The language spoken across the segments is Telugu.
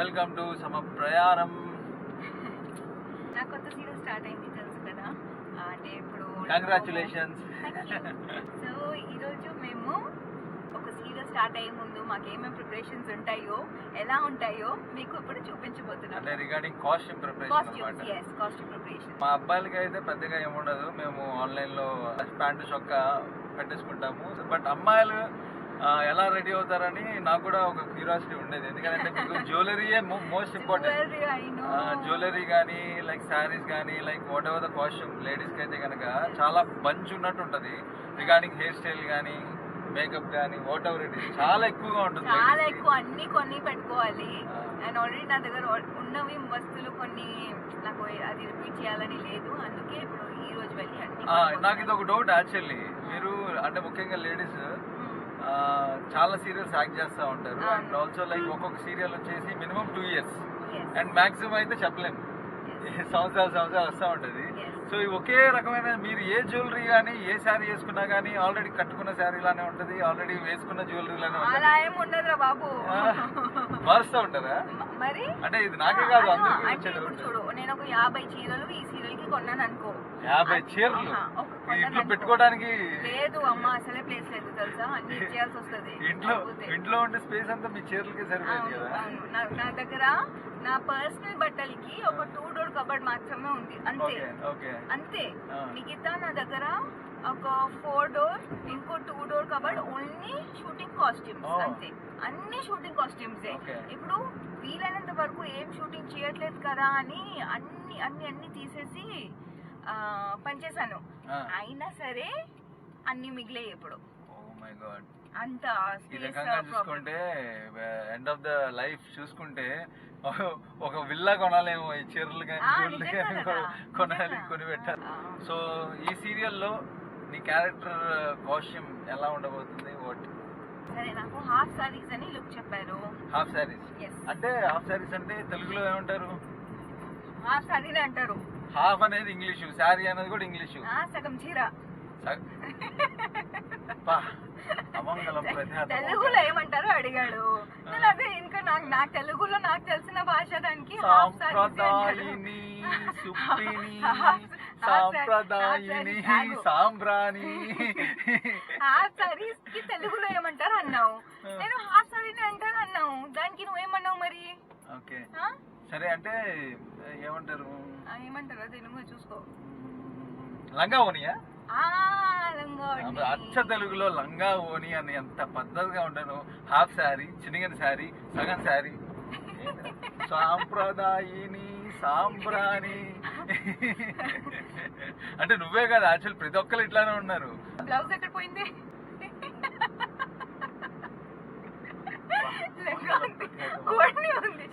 వెల్కమ్ టు సమ ప్రయాణం. నా కొత్త సీరియల్ స్టార్ట్ అయింది తెలుసు కదా, అంటే ఇప్పుడు కంగ్రాచులేషన్స్. సో ఈరోజు మేము ఒక సీరియల్ స్టార్ట్ అయ్యే ముందు మాకు ఏమేమి ప్రిపరేషన్స్ ఉంటాయో ఎలా ఉంటాయో మీకు ఇప్పుడు చూపించబోతున్నాం. అంటే regarding costume preparation. Costume preparation మా అబ్బాయిలకి అయితే పెద్దగా ఏముండదు, మేము ఆన్లైన్ లో ప్యాంటు చొక్కా పెట్టేసుకుంటాము. బట్ అమ్మాయిలు ఎలా రెడీ అవుతారని నాకు కూడా ఒక క్యూరియాసిటీ ఉండేది, ఎందుకంటే మీకు జ్యువెలరీయే మోస్ట్ ఇంపార్టెంట్. జ్యువెలరీ కానీ లైక్ శారీస్ కానీ like what ever the costume లేడీస్కి అయితే కనుక చాలా బంచ్ ఉన్నట్టు ఉంటుంది. రిగార్డింగ్ హెయిర్ స్టైల్ కానీ మేకప్ కానీ వాట్ ఎవర్ ఇట్ ఇస్ చాలా ఎక్కువగా ఉంటుంది, చాలా ఎక్కువ అన్ని కొన్ని పెట్టుకోవాలి. అండ్ ఆల్రెడీ నా దగ్గర ఉన్నవి వస్తువులు కొన్ని నాకు అది రిపీట్ చేయాలని లేదు, అందుకే ఇప్పుడు ఈ రోజు వెళ్ళి అన్ని. నాకు ఇది ఒక డౌట్ యాక్చువల్లీ, మీరు అంటే ముఖ్యంగా లేడీస్ చాలా సీరియల్స్ యాక్ట్ చేస్తూ ఉంటారు. అండ్ ఆల్సో లైక్ ఒక్కొక్క సీరియల్ వచ్చేసి మినిమం 2 years అండ్ మాక్సిమం అయితే చెప్పలేము, సంవత్సరాలు వస్తూ ఉంటుంది. సో ఒకే రకమైన మీరు ఏ జ్యువెలరీ కానీ ఏ శారీ వేసుకున్నా కానీ ఆల్రెడీ కట్టుకున్న శారీ లానే ఉంటుంది, ఆల్రెడీ వేసుకున్న జ్యువెలరీ లానే ఉంటుంది. బాబు మారుస్తూ ఉంటారా? మరి అంటే ఇది నాకే కాదు అంటే ఇప్పుడు చూడు, నేను ఒక 50 చీరలు ఈ సీరియల్ కి కొన్నాను అనుకో. 50 చీరలు ఇంట్లో పెట్టుకోవడానికి లేదు అమ్మ, అసలే ప్లేస్ లేదు తెలుసా, అన్ని చేయాల్సి వస్తుంది. ఇంట్లో ఉండే స్పేస్ అంతా మీ చీరలకి సరిపోయింది కదా. నా దగ్గర నా పర్సనల్ బట్టలకి ఒక 2 door కబర్డ్ మాత్రమే ఉంది, అంతే అంతే. మిగతా నా దగ్గర ఒక 4 door ఇంకో 2 door cupboard only shooting costumes, అంతే. అన్ని షూటింగ్ కాస్ట్యూమ్స్. ఇప్పుడు వీలైనంత వరకు ఏం షూటింగ్ చేయట్లేదు కదా అని అన్ని అన్ని అన్ని తీసేసి పనిచేశాను, అయినా సరే అన్ని మిగిలే ఇప్పుడు. అంత చూసుకుంటే ఎండ్ ఆఫ్ ద లైఫ్ చూసుకుంటే ఒక విల్లా కొనాలేమో ఈ చీరలు కానీ కొని పెట్టాలి. సో ఈ సీరియల్లో నీ క్యారెక్టర్ కాస్ట్యూమ్ ఎలా ఉండబోతుంది? సరే, నాకు హాఫ్ సారీస్ అని లుక్ చెప్పారు. హాఫ్ సారీస్ అంటే హాఫ్ సారీస్ అంటే తెలుగులో ఏమంటారు? హాఫ్ సారీనే అంటారు. హాఫ్ అనేది ఇంగ్లీషు, శారీ అనేది కూడా ఇంగ్లీషు. సగం చీర తెలుగులో ఏమంటారో అడిగాడు. అదే ఇంకా నాకు తెలుగులో నాకు తెలిసిన భాష దానికి హాఫ్ సారీస్ కి తెలుగులో ఏమంటారు అన్నావు, నేను హాఫ్ సారీని అంటాను అన్నావు, దానికి నువ్వేమన్నావు మరి? ఓకే సరే, అంటే ఏమంటారు తెలుగు చూసుకో. లంగా ఓనియా? అచ్చ తెలుగులో లంగా ఓని అని ఎంత పద్ధతిగా ఉంటాను. హాఫ్ శారీ, చిన్నగని శారీ, సగం శారీ, సాంప్రదాయిని సాంబ్రాణి. అంటే నువ్వే కదా యాక్చువల్, ప్రతి ఒక్కరు ఇట్లానే ఉన్నారు. బ్లౌజ్ ఎక్కడ పోయింది?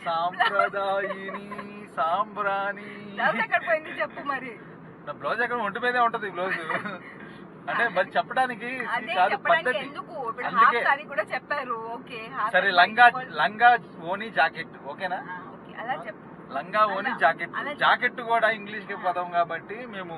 సాంప్రదాయిని సాంబ్రాణి. బ్లౌజ్ ఎక్కడ పోయింది చెప్పు మరి. నా బ్లౌజ్ ఎక్కడ ఒంటి మీదే ఉంటది బ్లౌజ్, అంటే మరి చెప్పడానికి కాదు పద్ధతి. కూడా చెప్పారు. ఓకే సరే, లంగా ఓని జాకెట్ ఓకేనా? లంగా ఓని జాకెట్. జాకెట్ కూడా ఇంగ్లీష్ కి పదం కాబట్టి మేము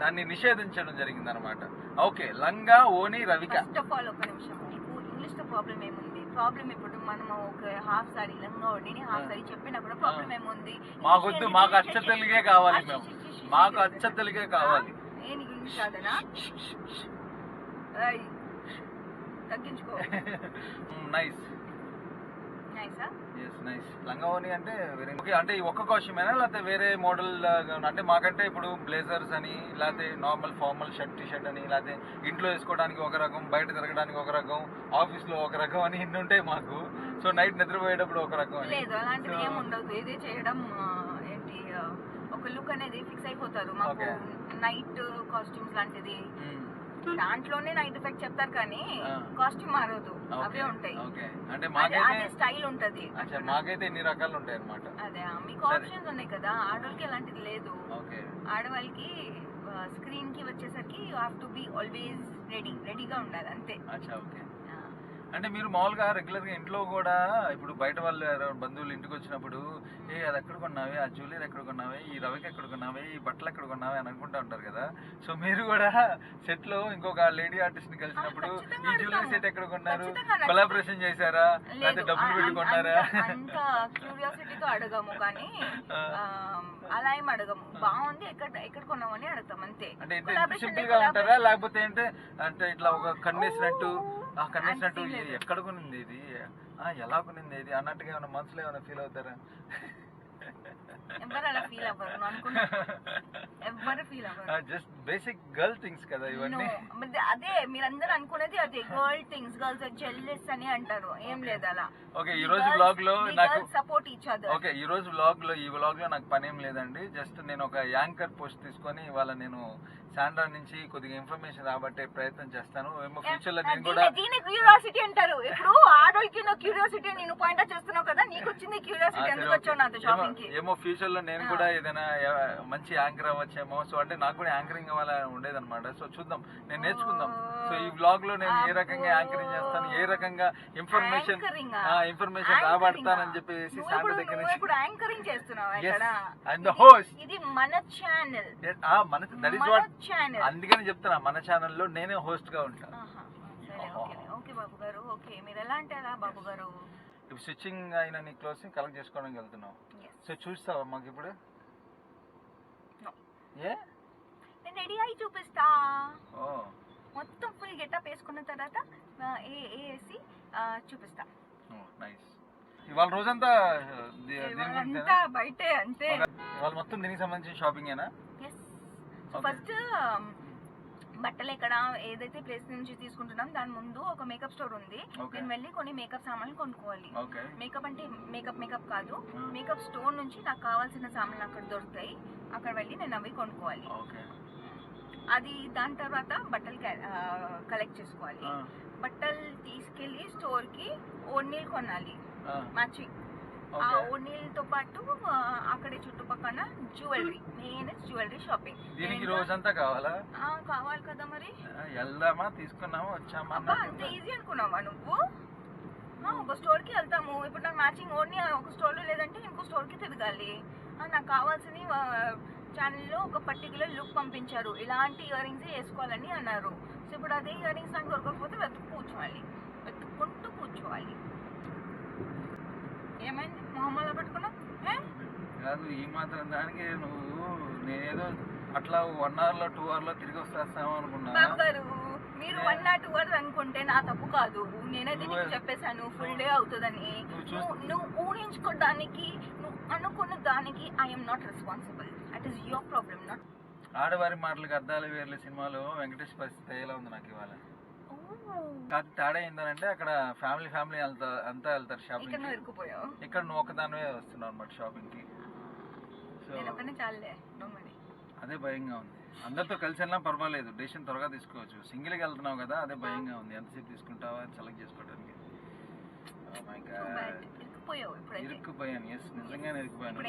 దాన్ని నిషేధించడం జరిగింది అనమాట. ఓకే, లంగా ఓని రవిక. ఫస్ట్ ఆఫ్ ఆల్ ఒక నిమిషం, నీకు ఇంగ్లీష్ తో ప్రాబ్లం ఏముంది? ప్రాబ్లం ఇప్పుడు మనం ఒక హాఫ్ సారీ లంగా ఓని హాఫ్ సారీ చెప్పినా కూడా ప్రాబ్లం ఏముంది? మాకొద్దు, మాకు అచ్చ తెలుగే కావాలి, మేము మాకు అచ్చ తెలుగే కావాలి. ఇంగ్లీష్ కాదనా? తగ్గించుకో. నైస్ నైసా? Yes nice. లంగావోని అంటే అంటే ఒక్క కాస్ట్యూమేనా లేకపోతే వేరే మోడల్? అంటే మాకంటే ఇప్పుడు బ్లేజర్స్ అని, లేకపోతే normal formal shirt T shirt అని, లేకపోతే ఇంట్లో వేసుకోవడానికి ఒక రకం, బయట తిరగడానికి ఒక రకం, ఆఫీస్ లో ఒక రకం అని ఇన్ని ఉంటాయి మాకు. సో నైట్ నిద్రపోయేటప్పుడు ఒక రకం. లేదు అలాంటిది ఏమి ఉండదు, ఇదే చేయడం ఏంటి ఒక లుక్ అనేది ఫిక్స్ అయిపోతారు. మాకు నైట్ కాస్ట్యూమ్స్ లాంటిది దాంట్లోనే నైట్ ఎఫెక్ట్ చెప్తారు కానీ కాస్ట్యూమ్ మారదు, అవే ఉంటాయి. అంటే మాకైతే స్టైల్ ఉంటది. మాకైతే ఎన్ని రకాలు ఉంటాయి అన్నమాట. అదే మీకు ఆప్షన్స్ ఉన్నాయి కదా, ఆడవాళ్ళకి అలాంటిది లేదు. ఆడవాళ్ళకి స్క్రీన్ కి వచ్చేసరికి you have to be always రెడీగా ఉండాలి, అంతే. అంటే మీరు మామూలుగా రెగ్యులర్గా ఇంట్లో కూడా ఇప్పుడు బయట వాళ్ళు ఎవరైనా బంధువులు ఇంటికి వచ్చినప్పుడు అది ఎక్కడ కొన్నావే, ఆ జ్యువెలరీ ఎక్కడ కొన్నావే, ఈ రవికి ఎక్కడ కొన్నావే, ఈ బట్టలు ఎక్కడ కొన్నావే అని అనుకుంటూ ఉంటారు కదా. సో మీరు కూడా సెట్ లో ఇంకొక లేడీ ఆర్టిస్ట్ ని కలిసినప్పుడు ఈ జ్యువెలరీ సెట్ ఎక్కడ కొన్నారు, కొలాబరేషన్ చేశారా, లేకపోతే డబ్బులు పెట్టి కొన్నారా? అంత క్యూరియాసిటీతో అడగము కానీ అలా ఏం అడగము. బాగుంది ఎక్కడ కొన్నామని అడుగుతాం అంతే. అంటే సింపుల్ గా ఉంటారా, లేకపోతే అంటే ఇట్లా ఒక కన్నేసినట్టు ఎక్కడ కొనింది ఇది, ఎలా కొనింది ఇది అన్నట్టుగా ఏమైనా మనసులో ఏమైనా ఫీల్ అవుతారా? ఎవరు అలా ఫీల్ అవ్వరు అనుకున్నా, ఎవరు ఫీల్ అవ్వరు. జస్ట్ బేసిక్ గర్ల్ థింగ్స్ కదా ఇవన్నీ. అదే మీరందరూ అనుకునేది అదే, గర్ల్ థింగ్స్, గర్ల్స్ జెల్లెస్ అని అంటారు. ఏం లేదు అలా. ఓకే ఈ రోజు వ్లాగ్ లో నాకు సపోర్ట్ ఈచ్ అదర్. ఓకే ఈ రోజు ఈ వ్లాగ్ లో నాకు పని ఏం లేదండి. జస్ట్ నేను ఒక యాంకర్ పోస్ట్ తీసుకొని ఇవాళ నేను శాండ్రా నుంచి కొద్దిగా ఇన్ఫర్మేషన్ రాబట్టే ప్రయత్నం చేస్తాను. ఏమో ఫ్యూచర్ లో నేను కూడా దీని క్యూరియాసిటీ అంటారు. ఇప్పుడు ఆడోళ్ళకి క్యూరియాసిటీ నేను పాయింట్ అవుట్ చేస్తున్నావు కదా, నీకు వచ్చింది క్యూరియాసిటీ ఎందుకు వచ్చావు నాతో షాపింగ్ కి? ఏమో ఫ్యూచర్ లో నేను కూడా ఏదైనా మంచి యాంకర్ అవ్వచ్చేమో. సో అంటే నాకు కూడా యాంకరింగ్ అవ్వాలని ఉండేదన్నమాట. సో చూద్దాం, నేను నేర్చుకుందాం. సో ఈ వ్లాగ్ లో నేను ఏ రకంగా యాంకరింగ్ చేస్తాను, ఏ రకంగా ఇన్ఫర్మేషన్ రాబడతానని చెప్పేసి శాండ్రా దగ్గర నుంచి ఇప్పుడు యాంకరింగ్ చేస్తున్నావు ఇక్కడ. అండ్ ద హోస్ట్ ఇది మన ఛానల్, దట్ ఇస్ వాట్ అందుకని చెప్తున్నా, మన ఛానల్లో నేనే హోస్ట్ గా ఉంటాను. ఓకే బాబు గారు, ఓకే మీరు ఎలా అంటారా బాబు గారు? ఇప్పుడు స్టిచ్చింగ్ అయిన నీ క్లోత్స్ కలెక్ట్ చేసుకోవడానికి వెళ్తున్నావు. సో చూస్తావా మాకు ఇప్పుడు? నేను రెడీ అయి చూపిస్తా. మొత్తం ఫుల్ గెటప్ వేసుకున్న తర్వాత వేసి చూపిస్తా. నైస్. ఇవాళ రోజంతా బయటే అంతే. ఇవాళ మొత్తం దీనికి సంబంధించిన షాపింగ్ ఏనా? ఫస్ట్ బట్టలు ఎక్కడ ఏదైతే ప్లేస్ నుంచి తీసుకుంటున్నాం దాని ముందు ఒక మేకప్ స్టోర్ ఉంది. నేను వెళ్ళి కొన్ని మేకప్ సామాన్లు కొనుక్కోవాలి. మేకప్ అంటే మేకప్ కాదు, మేకప్ స్టోర్ నుంచి నాకు కావాల్సిన సామాన్లు అక్కడ దొరుకుతాయి. అక్కడ వెళ్ళి నేను అవి కొనుక్కోవాలి. అది దాని తర్వాత బట్టలు కలెక్ట్ చేసుకోవాలి. బట్టలు తీసుకెళ్లి స్టోర్ కి ఓణీలు కొనాలి మ్యాచింగ్. ఆ ఓణీలతో పాటు అక్కడే చుట్టుపక్కల జ్యువెలరీ, మెయిన్ జ్యువెలరీ షాపింగ్. దీనికి రోజంతా కావాలా? కావాలి కదా మరి. వెళ్దామా, తీసుకున్నామా, వచ్చామా? అంత ఈజీ అనుకున్నావా నువ్వు? ఒక స్టోర్ కి వెళ్తాము. ఇప్పుడు నాకు మ్యాచింగ్ ఓన్లీ ఒక స్టోర్ లో లేదంటే ఇంకో స్టోర్ కి తిరగాలి. నాకు కావాల్సిన ఛానల్లో ఒక పర్టికులర్ లుక్ పంపించారు, ఇలాంటి ఇయర్ రింగ్స్ వేసుకోవాలని అన్నారు. సో ఇప్పుడు అదే ఇయర్ రింగ్స్ నాకు దొరకకపోతే వెతుక్కుంటూ కూర్చోవాలి. ఏమైంది మొహమ్మలా పెట్టుకున్నా? కాదు, ఈ మాత్రం దానికి నువ్వు నేనేదో అట్లా 1 hour లో 2 hour లో తిరిగి వస్తామో అనుకున్నా. బాబు గారు మీరు 1 or 2 hours అనుకుంటే నా తప్పు కాదు. నేనైతే నీకు చెప్పేశాను ఫుల్ డే అవుతుందని. నువ్వు ఊహించుకోవడానికి, నువ్వు అనుకున్న దానికి I'm not responsible. That is your problem. Not ఆడవారి మాటలకు అర్థాలు వేర్లు సినిమాలో వెంకటేష్ పరిస్థితి ఎలా ఉంది నాకు ఇవాళ. కాదు తేడా ఏంటంటే అక్కడ ఫ్యామిలీ అంతా వెళ్తారు షాపింగ్. ఇక్కడ నువ్వు ఒకదానివే వస్తున్నావు అనమాట షాపింగ్ కి. అదే భయంగా ఉంది. అందరితో కలిసి వెళ్ళినా పర్వాలేదు, డెసిషన్ త్వరగా తీసుకోవచ్చు. సింగిల్గా వెళ్తున్నావు కదా, అదే భయంగా ఉంది. ఎంతసేపు తీసుకుంటావా సెలెక్ట్ చేసుకోవడానికి. ఇరుక్కుపోయాను. ఎస్, నిజంగానే ఇరుక్కుపోయాను.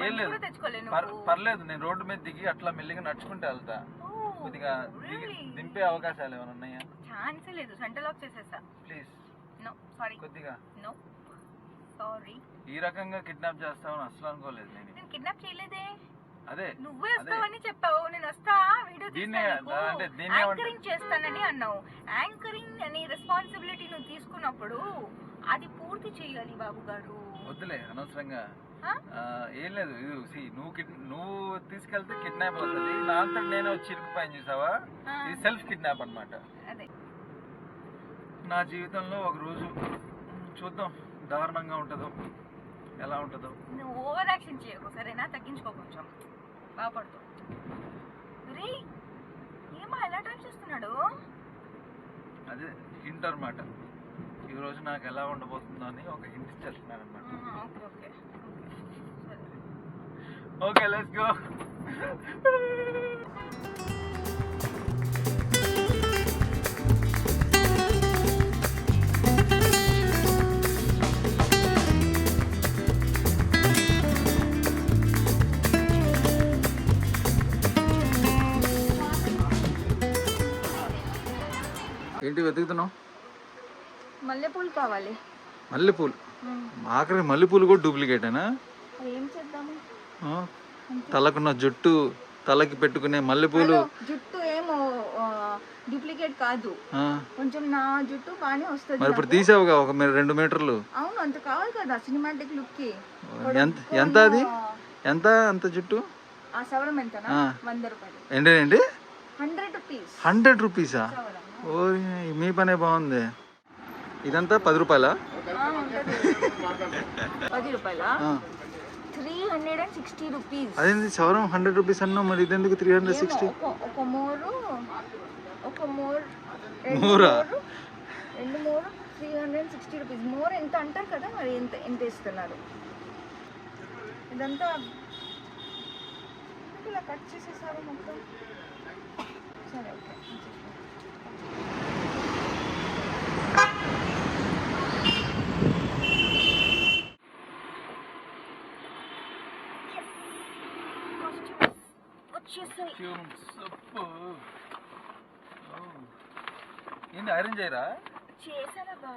ఏం లేదు, పర్లేదు. నేను రోడ్డు మీద దిగి అట్లా మెల్లిగా నడుచుకుంటూ వెళ్తా. కొద్దిగా దింపే అవకాశాలు ఏమైనా ఉన్నాయా? ఛాన్స్ లేదు, సెంటర్ లాక్ చేసేసా. Please no sorry. కొద్దిగా నో సారీ. ఈ రకంగా కిడ్నాప్ చేస్తావని అసలు అనుకోలేదు. నేను కిడ్నాప్ చేయలేదే. అదే నువ్వే వస్తావని చెప్పావు. నేను వస్తా, వీడియో యాంకరింగ్ చేస్తానని అన్నావు. యాంకరింగ్ అని రెస్పాన్సిబిలిటీ నువ్వు తీసుకున్నప్పుడు అది పూర్తి చేయాలి బాబు గారు. వద్దులే అనవసరంగా. ఏం లేదు, ఇది నువ్వు తీసుకెళ్తే కిడ్నాప్ అవుతుంది. నా అంతా నేనే వచ్చి ఇరుకుపోయాను చూసావా, ఇది సెల్ఫ్ కిడ్నాప్ అనమాట. నా జీవితంలో ఒక రోజు చూద్దాం దారుణంగా ఉంటుందో ఎలా ఉంటుందో. నువ్వు ఓవర్ యాక్షన్ చేయకు సరేనా, తగ్గించుకో కొంచెం, బాగుపడుతూ. ఏమో ఎలా డ్రైవ్ చేస్తున్నాడు. అదే హింట్ అనమాట. ఈ రోజు నాకు ఎలా ఉండబోతుందో అని ఒక హింట్ ఇచ్చేస్తున్నాను అనమాట. Okay let's go. ఏంటి వెతుకుతున్నావు? మల్లెపూలు కావాలి. మల్లెపూలు ఆఖరి మల్లెపూలు కూడా డూప్లికేటేనా? ఏం చేద్దాము? తలకున్న జుట్టు తలకి పెట్టుకునే మల్లెపూలు జుట్టు ఏమో డూప్లికేట్ కాదు, కొంచెం నా జుట్టు బాగానే వస్తుంది. మరి ఇప్పుడు తీసావుగా ఒక 2 మీటర్లు. అవును, అంత కావాలి కదా సినిమాటిక్ లుక్ కి. ఎంత అది? ఎంత అంత జుట్టు? ఆ సవరం ఎంతనా? 100 రూపాయలు. ఏంటండి? 100 రూపీస్. 100 రూపీసా? ఓ మీ పనే బాగుంది. ఇదంతా 10 రూపాయలా? 10 రూపాయలా? 360 రూపీస్. అదేంటి సవరం 100 రూపీస్ అన్నావు, మరి ఇదెందుకు 360? ఒక మోర్ మోరా? 2 మోర్ 360 రూపీస్. మోర్ ఎంత అంటారు కదా, మరి ఎంత ఇస్తున్నారు? ఇదంతా ఇలా కట్ చేసేసారు మొత్తం. సరే ఓకే. ఏంది ఐరన్ చేయరా? చేశానబ్బా.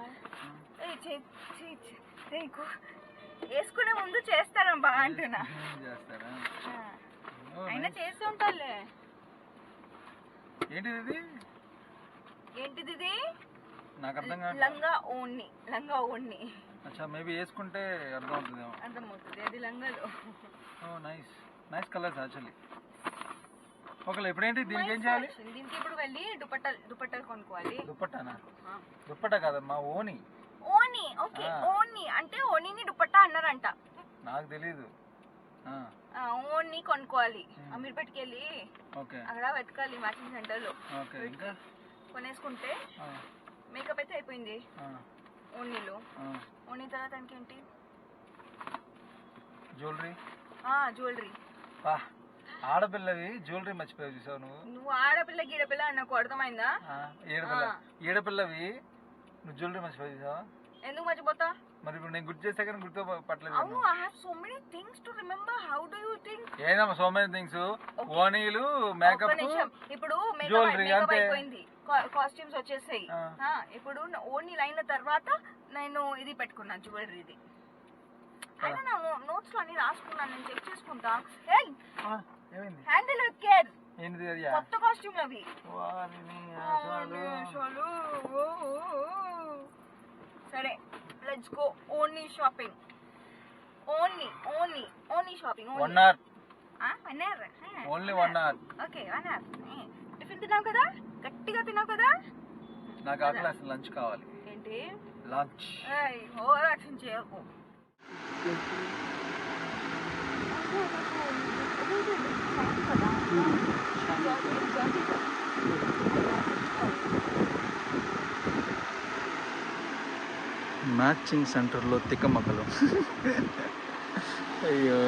వేసుకునే ముందు చేస్తారా బా అంటున్నా. అయినా చేస్తూ ఉంటాలే. ఏంటిది? నాకు అర్థం కాదు. లంగా ఓణి. అచ్చా, మేబీ వేసుకుంటే అర్థమవుతుంది. అది లంగాలో. ఓ నైస్ కలర్స్ యాక్చువల్లీ. ఓకే, ఇప్పుడేంటి దీనికి ఏం చేయాలి? దీనికి ఇప్పుడు వెళ్ళి దుపట్టాలు కొనుక్కోవాలి. దుపట్టానా? దుపట్టా కాదమ్మా, ఓని. ఓకే, ఓని అంటే ఓనిని దుపట్టా అన్నారంట. నాకు తెలీదు. ఓని కొనుక్కోవాలి. అమీర్పేటకి వెళ్ళి అక్కడ వెతకాలి మ్యాచింగ్ సెంటర్ లో. కొనేసుకుంటే మేకప్ అయితే అయిపోయింది. ఓని తర్వాత ఇంకేంటి? జ్యువెలరీ. ఆడపిల్లవి జ్యువెలరీ మర్చిపోయావు చూసావు నువ్వు. ఆడపిల్ల గీడపిల్ల నాకు అర్థమైందా? ఏడపిల్లవి నువ్వు జ్యువెలరీ మర్చిపోయావు చూసావా? ఎందుకు మర్చిపోతా? మరి ఇప్పుడు నేను గుర్తు చేస్తే కానీ గుర్తు పట్టలేదు. అవును, I have so many things to remember. How do you think? ఏనమ్మా so many things? ఓనీలు, మేకప్, ఇప్పుడు మేకప్ అయిపోయింది, కాస్ట్యూమ్స్ వచ్చేసాయి. ఇప్పుడు ఓనీ లైన్ తర్వాత నేను ఇది పెట్టుకున్నా, జ్యువెలరీది. అయినా నా నోట్స్ లో అన్ని రాసుకున్నాను, నేను చెక్ చేసుకుంటా. Handle with care. కొత్త కాస్ట్యూమ్ అవి. సరే, let's go. Only shopping. Only shopping. 1 hour. 1 hour. Only 1 hour. Okay, 1 hour. Tiffin తిన్నావు కదా, గట్టిగా తిన్నావు కదా. నాకు ఆకలి, అసలు లంచ్ కావాలి. ఏంటి లంచ్? ఓవర్ యాక్షన్ చేయకు. మ్యాచింగ్ సెంటర్లో తిక్కమక్కలు. అయ్యో,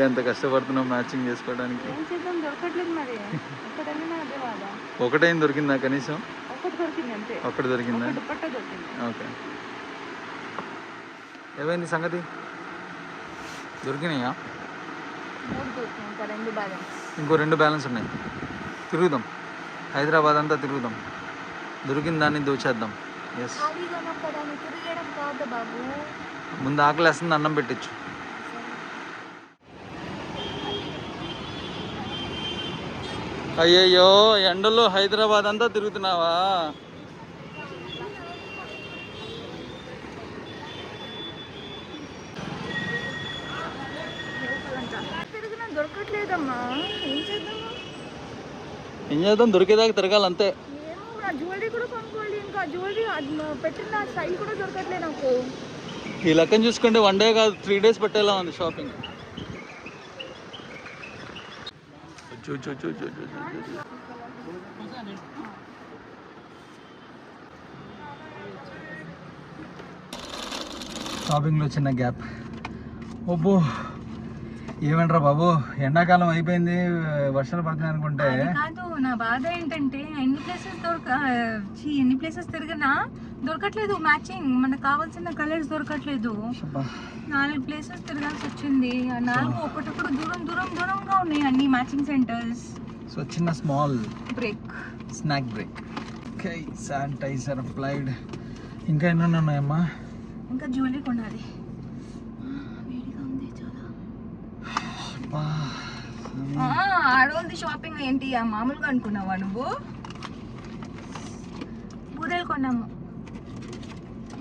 ఎంత కష్టపడుతున్నాం మ్యాచింగ్ చేసుకోవడానికి. ఒకటైంది దొరికిందా కనీసం? ఒకటి దొరికిందా? ఓకే, ఏమైంది సంగతి? దొరికినాయా? ఇంకో 2 బ్యాలెన్స్ ఉన్నాయి. తిరుగుదాం, హైదరాబాద్ అంతా తిరుగుదాం, దొరికిన దాన్ని దోచేద్దాం. ఎస్, ముందు ఆకలేస్తుంది, అన్నం పెట్టచ్చు. అయ్యయ్యో, ఎండలో హైదరాబాద్ అంతా తిరుగుతున్నావా? దొరకట్లేదమ్మా, ఏం చేద్దాం, దొరికేదాకా తిరగాలంతే. జ్యువెలరీ కూడా కొనుక్కోవాలి, ఇంకా జ్యువెలరీ పెట్టిన స్టైల్ కూడా దొరకట్లేదు నాకు. ఈ లెక్కను చూసుకుంటే 1 డే కాదు 3 days పెట్టేలా ఉంది షాపింగ్. షాపింగ్లో చిన్న గ్యాప్. ఓబ్బో, ఏమంటారా బాబు, ఎండాకాలం అయిపోయింది, వర్షాలు పడుతున్నాయి అనుకుంటే. కాదు, నా బాధ ఏంటంటే ఎన్ని ప్లేసెస్ తిరిగినా దొరకట్లేదు మ్యాచింగ్. మనకు కావాల్సిన కలర్స్ దొరకట్లేదు. 4 ప్లేసెస్ తిరగాల్సి వచ్చింది. 4 ఒకటొకటి దూరంగా ఉన్నాయి అన్ని మ్యాచింగ్ సెంటర్స్. సో చిన్న small break, snack break. Okay, sanitiser applied. ఇంకా ఎన్ని ఉన్నాయమ్మా? ఇంకా జ్యువెలరీ కొనాలి. వేడిగా ఉంది చాలా. ఆడవాళ్ళది షాపింగ్ ఏంటి మామూలుగా అనుకున్నావా నువ్వు? బూరెలు కొన్నాము,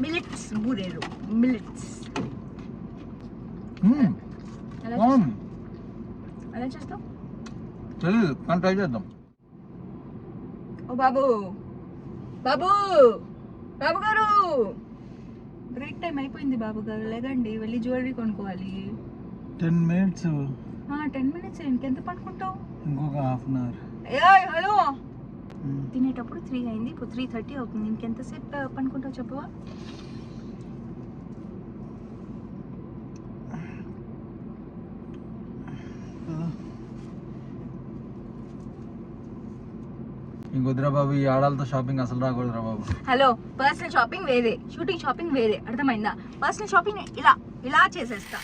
మిల్లెట్స్ బూరెలు, మిల్లెట్స్. ఎలా చేస్తావు తెలీదు కానీ ట్రై చేద్దాం. ఓ బాబు, బాబు, బాబు గారు, బ్రేక్ టైం అయిపోయింది బాబు గారు, లేదండి వెళ్ళి జ్యువెలరీ కొనుక్కోవాలి. 10 minutes. 10 minutes ఇంకెంత పడుకుంటావు? ఇంకొక హాఫ్ అన్ అవర్. హలో, తినేటప్పుడు 3 అయింది, ఇప్పుడు 3:30 అవుతుంది. ఇంకెంతసేపు పనుకుంటావు చెప్పవా? ఇంకొద్దురా బాబు, ఈ ఆడాలతో షాపింగ్ అసలు రాకూడదురా బాబు. హలో, పర్సనల్ షాపింగ్ వేరే, షూటింగ్ షాపింగ్ వేరే, అర్థమైందా? పర్సనల్ షాపింగ్ ఇలా ఇలా చేసేస్తా.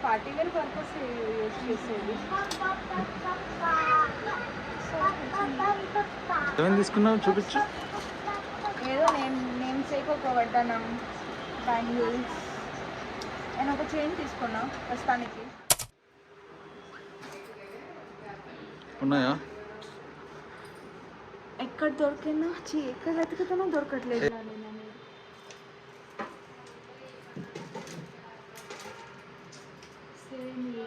పార్టీ వేర్ పర్పస్ యూజ్ చేసేది. ఏమేమి తీసుకున్నావు చూపించు. ఏదో నేమ్ సేక్ ఒక వడ్డానం, బ్యాంగిల్స్, నేను ఒక చైన్ తీసుకున్నా ప్రస్తుతానికి. ఉన్నాయా? ఎక్కడ దొరికినా ఎక్కడ వెతుకుతానో దొరకట్లేదు.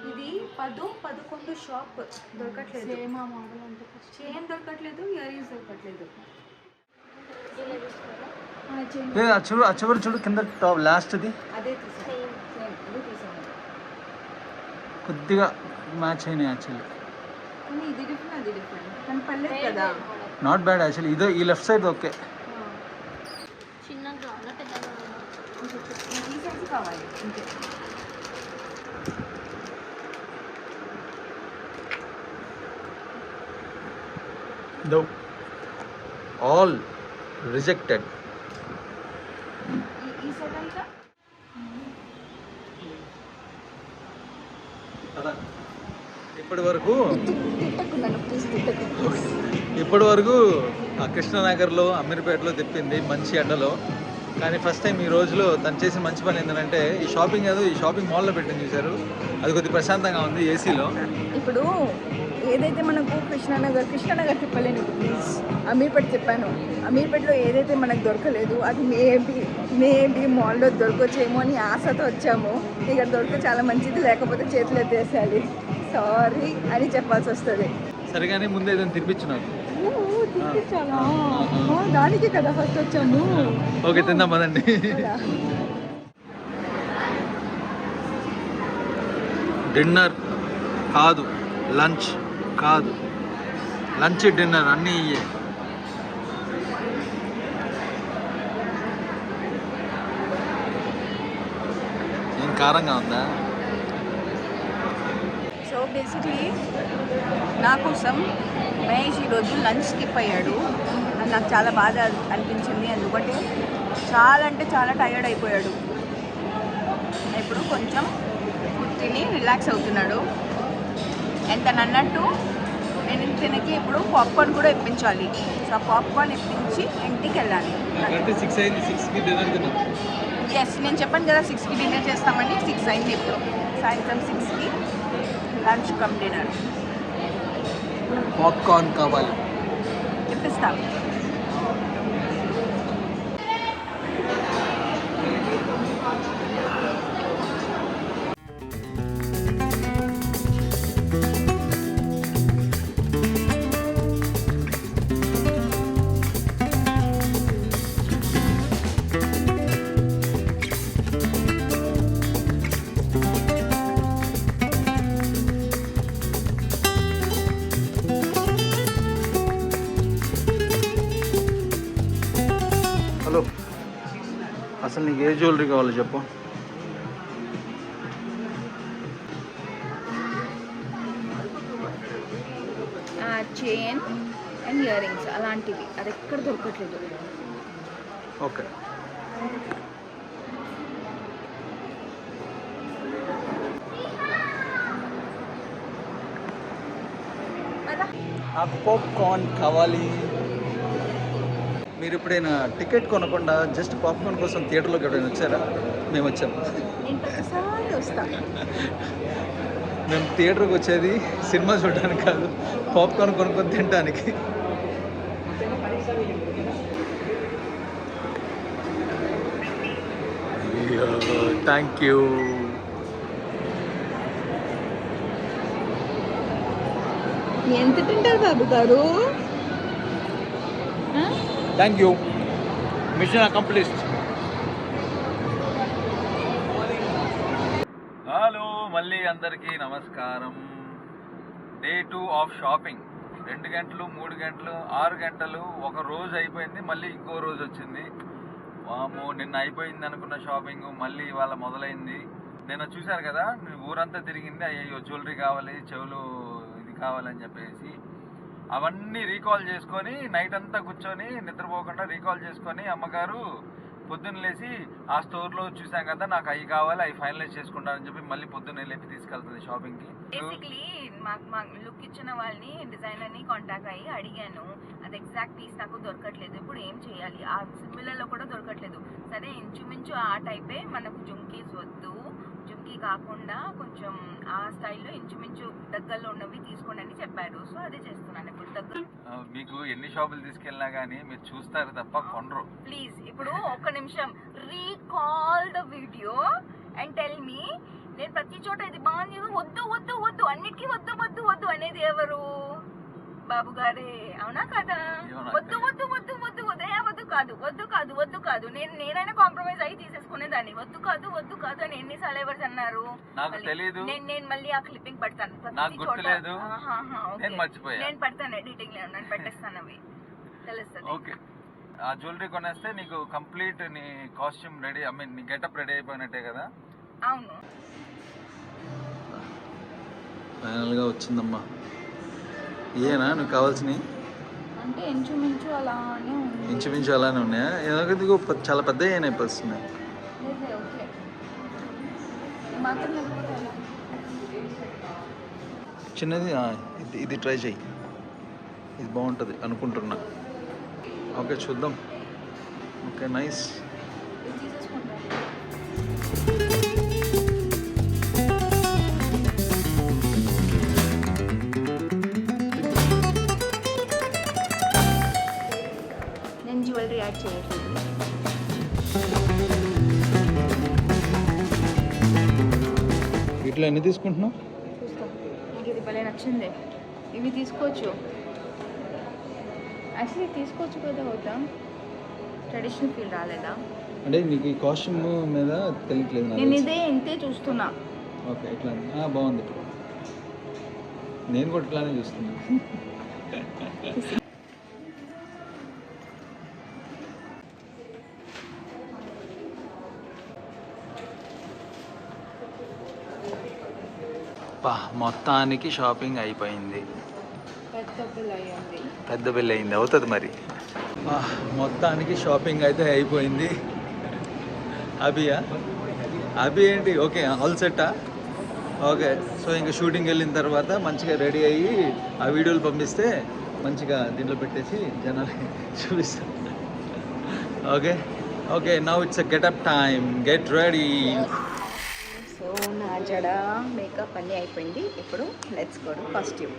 ఇది 10-11 షాప్ దొరకట్లేదు. చైన్ దొరకట్లేదు, ఇయర్ రింగ్స్ దొరకట్లేదు. చూడు చివరి చూడు, కింద టాప్ లాస్ట్ది అదే తీసాను. కొద్దిగా మ్యాచ్ అయినాయి యాక్చువల్లీ. కానీ ఇది డిఫరెంట్, అది డిఫరెంట్, కానీ పర్లేదు కదా. Not bad actually. ఇదో ఈ లెఫ్ట్ సైడ్ ఓకే. చిన్నగా ఈ సైజ్ కావాలి అంతే. No. All rejected. ఈ సెట్ అంతా ఇప్పటి వరకు కృష్ణనగర్లో, అమీర్పేటలో తిప్పింది మంచి ఎండలో. కానీ ఫస్ట్ టైం ఈ రోజులో తను చేసిన మంచి పని ఏంటంటే ఈ షాపింగ్ మాల్లో పెట్టింది చూసారు. అది కొద్దిగా ప్రశాంతంగా ఉంది ఏసీలో. ఇప్పుడు ఏదైతే మనకు కృష్ణనగర్ తిప్పలేను, ప్లీజ్ అమీర్పేట చెప్పాను. అమీర్పేటలో ఏదైతే మనకు దొరకలేదు అది మేబీ మాల్లో దొరకొచ్చేమో అని ఆశతో వచ్చాము. ఇక్కడ దొరికితే చాలా మంచిది, లేకపోతే చేతులు ఎత్తేసేయాలి, సారీ అని చెప్పాల్సి వస్తుంది. సరిగానే ముందే ఏదైనా తినిపించు నాకు. తినిపించాలా? దానికి కదా ఫస్ట్ వచ్చాము. ఓకే, తిందాం పదండి. డిన్నర్ కాదు, లంచ్ కాదు, లంచ్ డిన్నర్ అన్నీ ఇయ్యే. ఏం కారంగా ఉందా? సో బేసిక్లీ నా కోసం మహేష్ ఈరోజు లంచ్ స్కిప్ అయ్యాడు. అది నాకు చాలా బాధ అనిపించింది, ఎందుకంటే చాలా అంటే చాలా టైర్డ్ అయిపోయాడు. ఇప్పుడు కొంచెం ఫుడ్ తిని రిలాక్స్ అవుతున్నాడు. ఎంత నన్నట్టు నేను తినకి ఇప్పుడు పాప్కార్న్ కూడా ఇప్పించాలి. సో ఆ పాప్కార్న్ ఇప్పించి ఇంటికి వెళ్ళాలి. ఎస్, నేను చెప్పాను కదా 6కి డిన్నర్ చేస్తామని. 6 అయింది ఇప్పుడు. సాయంత్రం 6కి లంచ్ కమ్ డిన్నర్. పాప్కార్న్ కావాలి, ఇప్పిస్తాను. హలో, అసలు నీకు ఏ జ్యువెలరీ కావాలో చెప్పు. చైన్ అండ్ ఇయర్ రింగ్స్ అలాంటివి, అది ఎక్కడ దొరకట్లేదు. ఓకే. నాకు పాప్కార్న్ కావాలి. మీరు ఎప్పుడైనా టికెట్ కొనకుండా జస్ట్ పాప్కార్న్ కోసం థియేటర్లోకి ఎప్పుడైనా వచ్చారా? మేము వచ్చాము. నేను ప్రతిసారి వస్తాను. మేము థియేటర్కి వచ్చేది సినిమా చూడడానికి కాదు, పాప్కార్న్ కొనుక్కొని తినడానికి. Thank you. ఎంత తింటారు బాబు గారు? Thank you. Mission accomplished. Hello, మళ్ళీ అందరికీ నమస్కారం. Day 2 of shopping. 2 గంటలు, 3 గంటలు, 6 గంటలు, ఒక రోజు అయిపోయింది, మళ్ళీ ఇంకో రోజు వచ్చింది. వామో, నిన్న అయిపోయింది అనుకున్న షాపింగ్ మళ్ళీ ఇవాళ మొదలైంది. నిన్న చూశారు కదా, ఊరంతా తిరిగింది. అయ్యో జ్యువెలరీ కావాలి, చెవులు ఇది కావాలని చెప్పేసి అవన్నీ రీకాల్ చేసుకొని నైట్ అంతా కూర్చొని నిద్రపోకుండా రీకాల్ చేసుకొని అమ్మగారు పొద్దున్న లేచి ఆ స్టోర్లో చూసాం కదా, నాకు అవి కావాలి, అవి ఫైనలైజ్ చేసుకుంటానని చెప్పి మళ్ళీ పొద్దున్న లేపి తీసుకెళ్తుంది షాపింగ్కి. బేసిక్లీ మా లుక్ ఇచ్చిన వాళ్ళని, డిజైనర్ని కాంటాక్ట్ అయ్యి అడిగాను. అది ఎగ్జాక్ట్ పీస్ నాకు దొరకట్లేదు. ఇప్పుడు ఏం చేయాలి? ఆ సిమిలర్లో కూడా దొరకట్లేదు. సరే, ఇంచుమించు ఆ టైపే మనకు జుమ్కీస్ వద్దు, జుమ్కీ కాకుండా కొంచెం ఆ స్టైల్లో ఇంచుమించు దగ్గరలో ఉన్నవి తీసుకోండి అని చెప్పారు. సో అదే చేస్తున్నాను ఇప్పుడు. దగ్గర మీకు ఎన్ని షాపులు తీసుకెళ్ళినా కానీ మీరు చూస్తారు తప్ప కొనరు. ప్లీజ్ ఇప్పుడు ఒక్క నిమిషం, recall the video and tell me. నేను ప్రతి చోట ఇది బాగుంది, వద్దు వద్దు వద్దు, అన్నిటికీ వద్దు వద్దు వద్దు అనేది ఎవరు? బాబు గారే, అవునా కదా? వద్దు వద్దు వద్దు వద్దు వద్దు వద్దు కాదు, వద్దు కాదు, వద్దు కాదు. నేనైనా కాంప్రమైజ్ అయ్యి తీసేసుకునేదాన్ని. వద్దు కాదు, వద్దు కాదు అని ఎన్నిసార్లు ఎవరు అన్నారు? నాకు తెలియదు. నేను మళ్ళీ ఆ క్లిప్పింగ్ పెడతాను. నాకు గుర్తులేదు, నేను మర్చిపోయా. నేను పెడతాను, ఎడిటింగ్ లో నేను పెట్టేస్తాను, అవి తెలుస్తుంది. ఓకే. ఆ జ్యువెలరీ కొనేస్తే నీకు కంప్లీట్ నీ కాస్ట్యూమ్ రెడీ, ఐ మీన్ నీ గెటప్ రెడీ అయిపోయినట్టే కదా? అవును. ఫైనల్గా వచ్చిందమ్మా. ఏనా నువ్వు కావాల్సినవి? అంటే ఇంచుమించు అలానే ఉంది. ఇంచుమించు అలానే ఉన్నాయా? ఎందుకు చాలా పెద్ద అయినాయి పర్స్ ఉన్నాయి. ఓకే, చిన్నది ఇది ట్రై చేయి, ఇది బాగుంటుంది అనుకుంటున్నా. ఓకే, చూద్దాం. Okay, nice. నేను జ్యువెలరీ యాడ్ చేయట్లేదు. వీటిలో ఎన్ని తీసుకుంటున్నావు? చూస్తాం. నాకు ఇది భలే నచ్చింది. ఇవి తీసుకోవచ్చు, యాక్చువల్లీ తీసుకోవచ్చు కదా. అవుతాం, ట్రెడిషనల్ ఫీల్ రాలేదా? అంటే నీకు ఈ కాస్ట్యూమ్ మీద తెలియట్లేదు. నేను ఇదే ఇంతే చూస్తున్నా. ఓకే, ఇట్లా బాగుంది. నేను కూడా ఇట్లానే చూస్తున్నా. మొత్తానికి షాపింగ్ అయిపోయింది. పెద్ద బిల్ అయింది, అవుతుంది మరి. మొత్తానికి షాపింగ్ అయితే అయిపోయింది. అభి ఏంటి? ఓకే, ఆల్ సెట్టా? ఓకే. సో ఇంకా షూటింగ్ వెళ్ళిన తర్వాత మంచిగా రెడీ అయ్యి ఆ వీడియోలు పంపిస్తే మంచిగా దీంట్లో పెట్టేసి జనాలకి చూపిస్తాం. Okay okay, now it's a getup time. Get ready. So నా జడ మేకప్ అన్నీ అయిపోయింది. ఇప్పుడు లెట్స్ గో టు కాస్ట్యూమ్.